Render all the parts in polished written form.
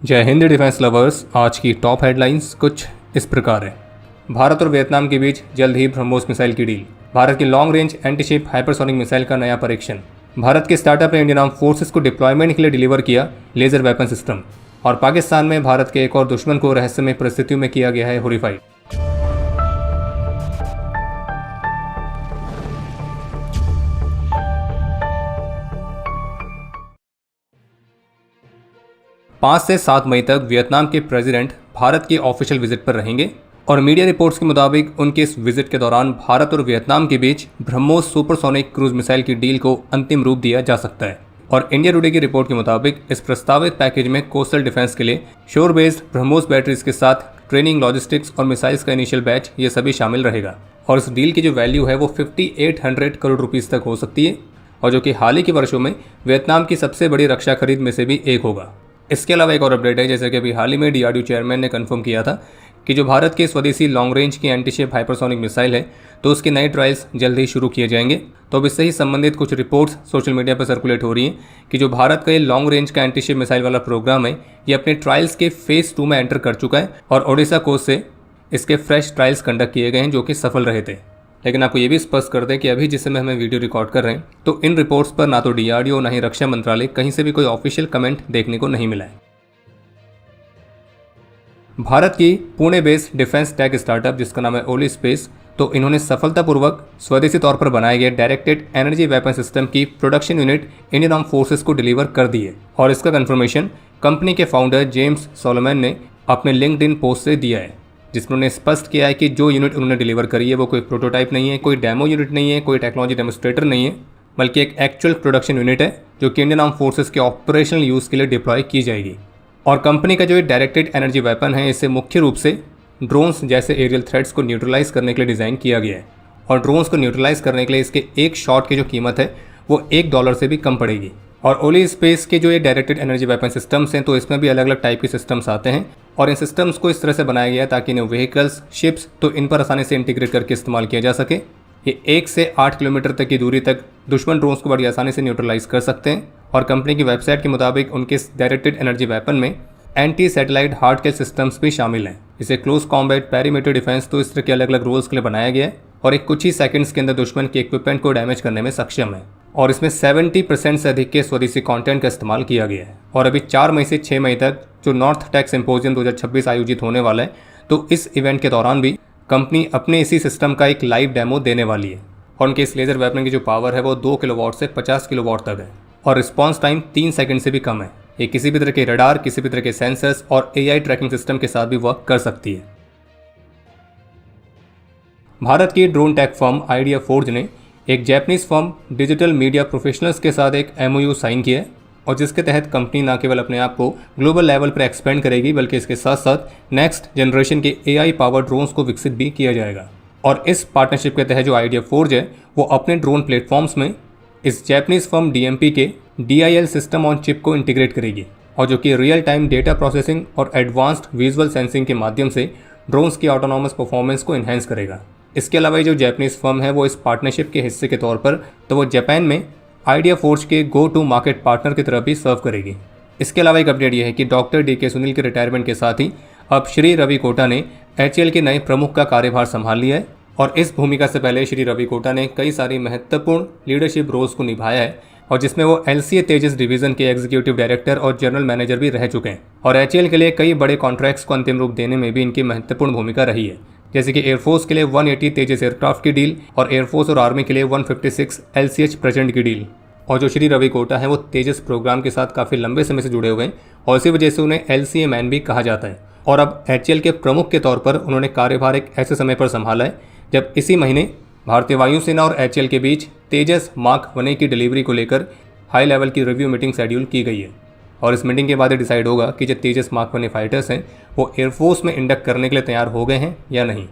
जय Hind defence lovers. आज की टॉप हेडलाइंस कुछ इस प्रकार है। भारत और वियतनाम के बीच जल्द ही ब्रह्मोस मिसाइल की डील। भारत की long range antiship hypersonic missile का नया परीक्षण। भारत के स्टार्टअप ने इंडियन आर्म फोर्सेस को डिप्लॉयमेंट के लिए डिलीवर किया लेजर वेपन सिस्टम। और पाकिस्तान में भारत के एक और दुश्मन को रहस्यमय परिस्थितियों में किया गया है हॉरिफाइड। पाँच से 7 मई तक वियतनाम के प्रेसिडेंट भारत की ऑफिशियल विजिट पर रहेंगे और मीडिया रिपोर्ट्स के मुताबिक उनके इस विजिट के दौरान भारत और वियतनाम के बीच ब्रह्मोस सुपरसोनिक क्रूज मिसाइल की डील को अंतिम रूप दिया जा सकता है। और इंडिया टुडे की रिपोर्ट के मुताबिक इस प्रस्तावित पैकेज में कोस्टल डिफेंस के लिए शोर बेस्ड ब्रह्मोस बैटरीज के साथ ट्रेनिंग, लॉजिस्टिक्स और मिसाइल्स का इनिशियल बैच ये सभी शामिल रहेगा। और इस डील की जो वैल्यू है वो 5800 करोड़ रुपीज़ तक हो सकती है, और जो कि हाल ही के वर्षों में वियतनाम की सबसे बड़ी रक्षा खरीद में से भी एक होगा। इसके अलावा एक और अपडेट है, जैसे कि अभी हाल ही में DRDO चेयरमैन ने कंफर्म किया था कि जो भारत की स्वदेशी लॉन्ग रेंज की एंटीशिप हाइपरसोनिक मिसाइल है तो उसके नए ट्रायल्स जल्द ही शुरू किए जाएंगे। तो अब इससे ही संबंधित कुछ रिपोर्ट्स सोशल मीडिया पर सर्कुलेट हो रही हैं कि जो भारत का ये लॉन्ग रेंज का एंटीशिप मिसाइल वाला प्रोग्राम है ये अपने ट्रायल्स के फेज 2 में एंटर कर चुका है और ओडिशा कोस्ट से इसके फ्रेश ट्रायल्स कंडक्ट किए गए हैं जो कि सफल रहे थे। लेकिन आपको ये भी स्पष्ट कर दें कि अभी जिस समय हमें वीडियो रिकॉर्ड कर रहे हैं तो इन रिपोर्ट्स पर ना तो DRDO ना ही रक्षा मंत्रालय कहीं से भी कोई ऑफिशियल कमेंट देखने को नहीं मिला है। भारत की Pune based defence tech startup जिसका नाम है ओली स्पेस, तो इन्होंने सफलतापूर्वक स्वदेशी तौर पर बनाए गए डायरेक्टेड एनर्जी वेपन सिस्टम की production unit Indian arm forces को डिलीवर कर दी है। और इसका कंफर्मेशन कंपनी के फाउंडर जेम्स सोलोमन ने अपने लिंक्डइन पोस्ट से दिया है, जिसमें उन्होंने स्पष्ट किया है कि जो यूनिट उन्होंने डिलीवर करी है वो कोई प्रोटोटाइप नहीं है, कोई डेमो यूनिट नहीं है, कोई टेक्नोलॉजी डेमोस्ट्रेटर नहीं है, बल्कि एक एक्चुअल प्रोडक्शन यूनिट है जो कि इंडियन आर्म फोर्सेस के ऑपरेशनल यूज़ के लिए डिप्लॉय की जाएगी। और कंपनी का जो ये डायरेक्टेड एनर्जी वेपन है इसे मुख्य रूप से ड्रोन्स जैसे एरियल थ्रेट्स को न्यूट्रलाइज करने के लिए डिज़ाइन किया गया है। और ड्रोन्स को न्यूट्रलाइज करने के लिए इसके एक शॉट की जो कीमत है वो $1 से भी कम पड़ेगी। और ओली स्पेस के जो ये डायरेक्टेड एनर्जी वेपन सिस्टम्स हैं तो इसमें भी अलग अलग टाइप के सिस्टम्स आते हैं और इन सिस्टम्स को इस तरह से बनाया गया है ताकि इन्हें व्हीकल्स, शिप्स तो इन पर आसानी से इंटीग्रेट करके इस्तेमाल किया जा सके। ये 1 से 8 किलोमीटर तक की दूरी तक दुश्मन ड्रोन्स को बड़ी आसानी से न्यूट्रलाइज कर सकते हैं। और कंपनी की वेबसाइट के मुताबिक उनके इस डायरेक्टेड एनर्जी वेपन में एंटी सैटेलाइट हार्ड किल सिस्टम्स भी शामिल हैं। इसे क्लोज कॉम्बैट, पेरीमीटर डिफेंस तो इस तरह के अलग अलग रोल्स के लिए बनाया गया है और एक कुछ ही सेकंड्स के अंदर दुश्मन के इक्विपमेंट को डैमेज करने में सक्षम है। और इसमें 70% से अधिक के स्वदेशी कंटेंट का इस्तेमाल किया गया है। और अभी 4 मई से 6 मई तक जो नॉर्थ टेक सिम्पोजियम 2026 आयोजित होने वाला है तो इस इवेंट के दौरान भी कंपनी अपने इसी सिस्टम का एक लाइव डेमो देने वाली है। और उनके इस लेजर वेपन की जो पावर है वो 2 किलोवाट से 50 किलोवाट तक है और रिस्पॉन्स टाइम 3 सेकंड से भी कम है। ये किसी भी तरह के रडार, किसी भी तरह के सेंसर्स और AI ट्रैकिंग सिस्टम के साथ भी वर्क कर सकती है। भारत की drone take firm idea forge ने एक Japanese firm digital media professionals के साथ एक MOU साइन किया है और जिसके तहत कंपनी न केवल अपने आप को ग्लोबल लेवल पर एक्सपेंड करेगी बल्कि इसके साथ साथ नेक्स्ट जनरेशन के AI पावर ड्रोन्स को विकसित भी किया जाएगा। और इस पार्टनरशिप के तहत जो आइडिया फोर्ज है वो अपने ड्रोन प्लेटफॉर्म्स में इस जापानीज फर्म DMP के DIL सिस्टम ऑन चिप को इंटीग्रेट करेगी और जो कि रियल टाइम डेटा प्रोसेसिंग और एडवांस्ड विजुअल सेंसिंग के माध्यम से ड्रोन्स की ऑटोनॉमस परफॉर्मेंस को इन्हेंस करेगा। इसके अलावा जो जापानीज फर्म है वो इस पार्टनरशिप के हिस्से के तौर पर तो वो जापान में आइडिया फोर्ज के गो टू मार्केट पार्टनर की तरह भी सर्व करेगी। इसके अलावा एक अपडेट ये है कि डॉक्टर DK सुनील के रिटायरमेंट के साथ ही अब श्री रवि कोटा ने HAL के नए प्रमुख का कार्यभार संभाल लिया है। और इस भूमिका से पहले श्री रवि कोटा ने कई सारी महत्वपूर्ण लीडरशिप रोल्स को निभाया है और जिसमें वो LCA तेजस डिवीज़न के एग्जीक्यूटिव डायरेक्टर और जनरल मैनेजर भी रह चुके हैं। और HAL के लिए कई बड़े कॉन्ट्रैक्ट्स को अंतिम रूप देने में भी इनकी महत्वपूर्ण भूमिका रही है, जैसे कि एयरफोर्स के लिए 180 तेजस एयरक्राफ्ट की डील और एयरफोर्स और आर्मी के लिए 156 LCH प्रेजेंट की डील। और जो श्री रवि कोटा है वो तेजस प्रोग्राम के साथ काफ़ी लंबे समय से जुड़े हुए हैं और इसी वजह से उन्हें LCA मैन भी कहा जाता है। और अब HAL के प्रमुख के तौर पर उन्होंने कार्यभार एक ऐसे समय पर संभाला है जब इसी महीने भारतीय वायुसेना और HAL के बीच तेजस मार्क 1 की डिलीवरी को लेकर हाई लेवल की रिव्यू मीटिंग शेड्यूल की गई है। और इस मीटिंग के बाद डिसाइड होगा कि जो तेजस मार्क 1 फाइटर्स हैं वो एयरफोर्स में इंडक्ट करने के लिए तैयार हो गए हैं या नहीं।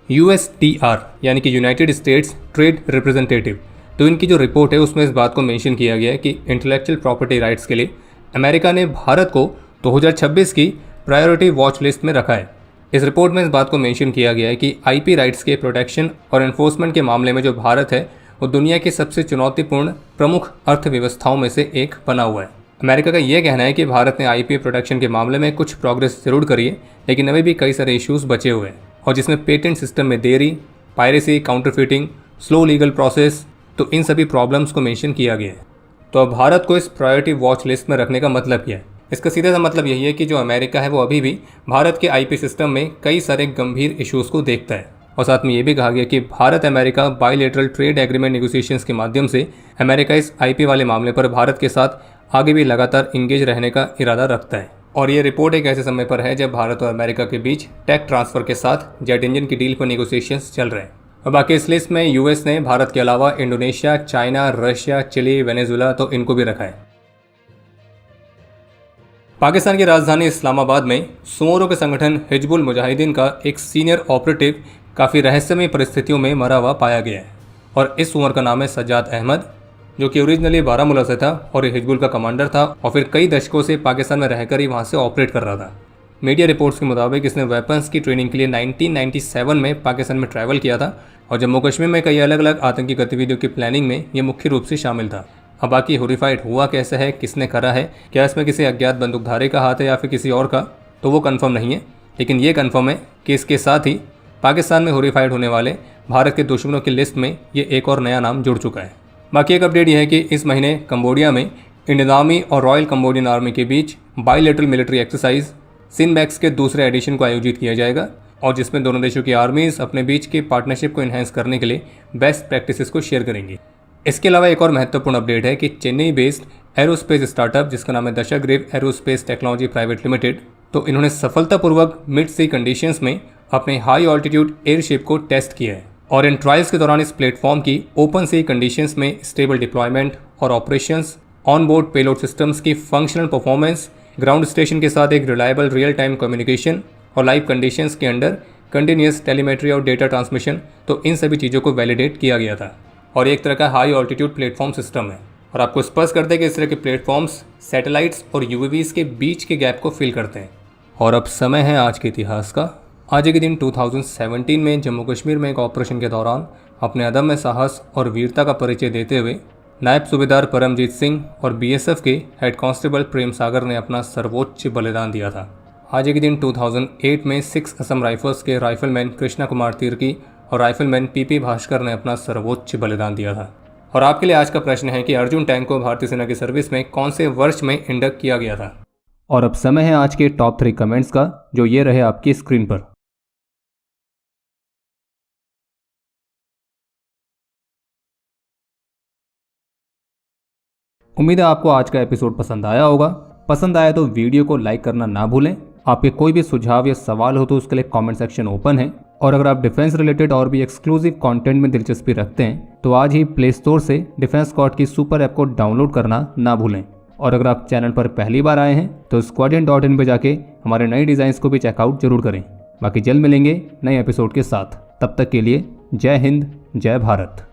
USTR यानी कि यूनाइटेड स्टेट्स ट्रेड रिप्रेजेंटेटिव, तो इनकी जो रिपोर्ट है उसमें इस बात को मेंशन किया गया है कि इंटेलेक्चुअल प्रॉपर्टी राइट्स के लिए अमेरिका ने भारत को 2026 की प्रायोरिटी वॉच लिस्ट में रखा है। इस रिपोर्ट में इस बात को मेंशन किया गया है कि IP राइट्स के प्रोटेक्शन और एनफोर्समेंट के मामले में जो भारत है वो दुनिया की सबसे चुनौतीपूर्ण प्रमुख अर्थव्यवस्थाओं में से एक बना हुआ है। अमेरिका का ये कहना है कि भारत ने आईपीओ प्रोटेक्शन के मामले में कुछ प्रोग्रेस जरूर करी है, लेकिन अभी भी कई सारे इश्यूज बचे हुए हैं, और जिसमें पेटेंट सिस्टम में देरी, piracy, counterfeiting, slow legal process, तो इन सभी प्रॉब्लम्स को मेंशन किया गया है। तो अब भारत को इस प्रायोरिटी वॉच लिस्ट में रखने का मतलब क्या है? इसका सीधा सा मतलब यही है कि जो अमेरिका है वो अभी भी भारत के आईपी सिस्टम में कई सारे गंभीर इश्यूज़ को देखता है। और साथ में ये भी कहा गया कि Bharat America bilateral trade agreement negotiations के माध्यम से अमेरिका इस आईपी वाले मामले पर भारत के साथ आगे भी लगातार इंगेज रहने का इरादा रखता है। और ये रिपोर्ट एक ऐसे समय पर है जब भारत और अमेरिका के बीच टेक ट्रांसफर के साथ जेट इंजन की डील पर नेगोशिएशंस चल रहे हैं। और बाकी इस लिस्ट में यूएस ने भारत के अलावा Indonesia, China, Russia, Chile, Venezuela, तो इनको भी रखा है। पाकिस्तान की राजधानी इस्लामाबाद में सुमोरों के संगठन हिजबुल मुजाहिदीन का एक सीनियर ऑपरेटिव काफ़ी रहस्यमय परिस्थितियों में मरा हुआ पाया गया है। और इस सुमर का नाम है सज्जाद अहमद, जो कि ओरिजिनली बारामूला से था और हिजबुल का कमांडर था, और फिर कई दशकों से पाकिस्तान में रहकर ही वहाँ से ऑपरेट कर रहा था। मीडिया रिपोर्ट्स के मुताबिक इसने वेपन्स की ट्रेनिंग के लिए 1997 में पाकिस्तान में ट्रैवल किया था, और जम्मू कश्मीर में कई अलग अलग आतंकी गतिविधियों की प्लानिंग में ये मुख्य रूप से शामिल था। अब बाकी हॉरिफाइड हुआ कैसे है, किसने करा है, क्या इसमें किसी अज्ञात बंदूकधारी का हाथ है या फिर किसी और का, तो वो कंफर्म नहीं है। लेकिन ये कंफर्म है कि इसके साथ ही पाकिस्तान में हॉरिफाइड होने वाले भारत के दुश्मनों की लिस्ट में ये एक और नया नाम जुड़ चुका है। बाकी एक अपडेट यह है कि इस महीने कंबोडिया में इंडियन आर्मी और रॉयल कंबोडियन आर्मी के बीच बायलैटरल मिलिट्री एक्सरसाइज सिनबैक्स के दूसरे एडिशन को आयोजित किया जाएगा, और जिसमें दोनों देशों की आर्मीज अपने बीच की पार्टनरशिप को इन्हेंस करने के लिए बेस्ट प्रैक्टिसेस को शेयर करेंगी। इसके अलावा एक और महत्वपूर्ण अपडेट है कि चेन्नई बेस्ड एरोस्पेस स्टार्टअप जिसका नाम है Dashagriva aerospace technology private limited, तो इन्होंने सफलतापूर्वक मिड सी कंडीशंस में अपने हाई ऑल्टीट्यूड एयरशिप को टेस्ट किया है, और इन ट्रायल्स के दौरान इस प्लेटफॉर्म की ओपन सी कंडीशंस में स्टेबल डिप्लॉयमेंट और operations, on board payload systems की फंक्शनल परफॉर्मेंस, ग्राउंड स्टेशन के साथ एक रिलायबल रियल टाइम कम्युनिकेशन और लाइव कंडीशंस के अंडर कंटिन्यूस टेलीमेट्री और डेटा ट्रांसमिशन, तो इन सभी चीज़ों को वैलिडेट किया गया था। और एक तरह का हाई ऑल्टीट्यूड प्लेटफॉर्म सिस्टम है, और आपको स्पष्ट करते हैं कि इस तरह के प्लेटफॉर्म्स सैटेलाइट्स और यूएवीज के बीच के गैप को फिल करते हैं। और अब समय है आज के इतिहास का। आज के दिन 2017 में जम्मू कश्मीर में एक ऑपरेशन के दौरान अपने अदम्य साहस और वीरता का परिचय देते हुए नायब सूबेदार परमजीत सिंह और बीएसएफ के हेड कांस्टेबल प्रेम सागर ने अपना सर्वोच्च बलिदान दिया था। आज के दिन 2008 में 6 असम राइफल्स के राइफलमैन कृष्णा कुमार तिर्की और राइफलमैन पीपी भास्कर ने अपना सर्वोच्च बलिदान दिया था। और आपके लिए आज का प्रश्न है कि अर्जुन टैंक को भारतीय सेना की सर्विस में कौन से वर्ष में इंडक्ट किया गया था। और अब समय है आज के टॉप 3 कमेंट्स का, जो ये रहे आपकी स्क्रीन पर। उम्मीद है आपको आज का एपिसोड पसंद आया होगा। पसंद आया तो वीडियो को लाइक करना ना भूलें। आपके कोई भी सुझाव या सवाल हो तो उसके लिए कमेंट सेक्शन ओपन है। और अगर आप डिफेंस रिलेटेड और भी एक्सक्लूसिव कंटेंट में दिलचस्पी रखते हैं तो आज ही प्ले स्टोर से डिफेंस स्क्वाड की सुपर ऐप को डाउनलोड करना ना भूलें। और अगर आप चैनल पर पहली बार आए हैं तो squadron.in पे जाके हमारे नए डिज़ाइंस को भी चेकआउट जरूर करें। बाकी जल्द मिलेंगे नए एपिसोड के साथ। तब तक के लिए जय हिंद, जय भारत।